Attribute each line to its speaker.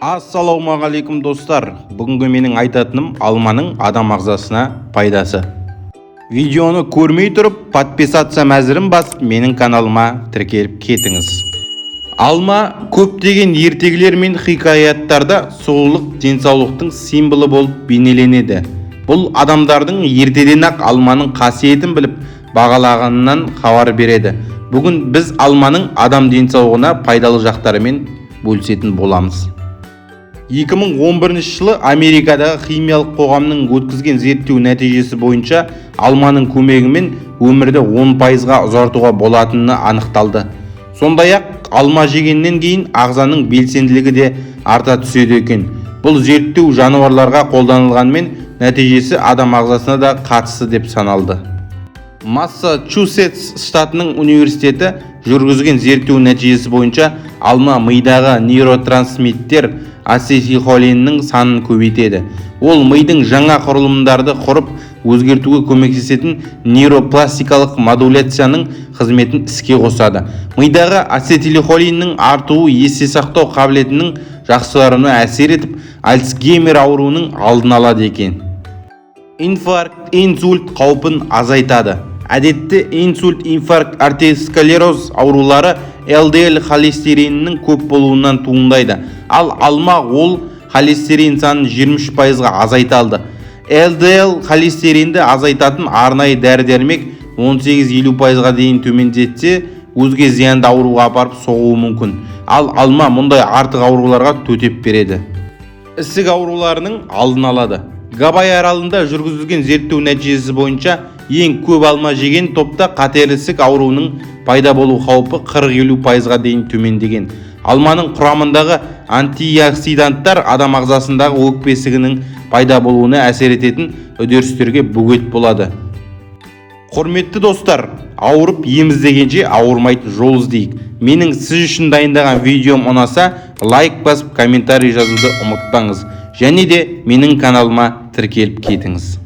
Speaker 1: Ассалаумағалейкум достар. Бүгінгі менің айтатыным алманың адам ағзасына пайдасы. Видеоны көрмей тұрып, подписаться мәзірін басып, менің каналыма тіркеліп кетіңіз. Алма көптеген ертегілер мен хикаяттарда сұлулық, денсаулықтың символы болып бейнеленеді. Бұл адамдардың ертеден-ақ алманың қасиетін біліп, бағалағанынан хабар береді. Бүгін біз алманың адам денсаулығына пайдалы жақтарымен бөлісетін боламыз. 2011 жылы Америкадағы химиялық қоғамның өткізген зерттеу нәтижесі бойынша алманың көмегімен өмірді 10%-ға ұзартуға болатыны анықталды. Сондай-ақ алма жегеннен кейін ағзаның белсенділігі де арта түседі екен. Бұл зерттеу жануарларға қолданылғанмен нәтижесі адам ағзасына да қатысты деп саналды. Массачусетс штатының университеті жүргізген зерттеу нәтижесі бойынша алма мидағы нейротрансмиттер ацетилхолиннің санын көбейтеді. Ол мидың жаңа құрылымдарды құрып өзгертуге көмектесетін нейропластикалық модуляцияның қызметін іске қосады. Мидағы ацетилхолиннің артуы есте сақтау қабілетінің жақсаруына әсер етіп, Альцгеймер ауруының алдын алады екен. Инфаркт, инсульт қаупін азайтады. Әдетте инсульт, инфаркт, артериосклероз аурулары LDL холестеринінің көп болуынан туындайды. Ал алма ол холестерин санын 23%-ға азайталды. LDL холестеринді азайтатын арнайы дәрі-дәрмек 18-50%-ға дейін төмендетсе, өзге зиянды ауруға апарып соғуы мүмкін. Ал алма мұндай артық ауруларға төтеп береді. Ісік ауруларының алдын алады. Гавай аралында жүргізілген зерттеу нәтижесі бойынша ең көп алма жеген топта қатерлі ісік ауруының пайда болу қаупі 40-50%-ға дейін төмендеген. Алманың құрамындағы антиоксиданттар адам ағзасындағы өкпе ісігінің пайда болуына әсер ететін үдерістерге бөгет болады. Құрметті достар, ауырып ем іздегенше ауырмайтын жол іздейік. Менің сіз үшін дайындаған видеом ұнаса, лайк басып, комментарий жазуды ұмытпаңыз. Және де менің каналыма тіркеліп кетіңіз.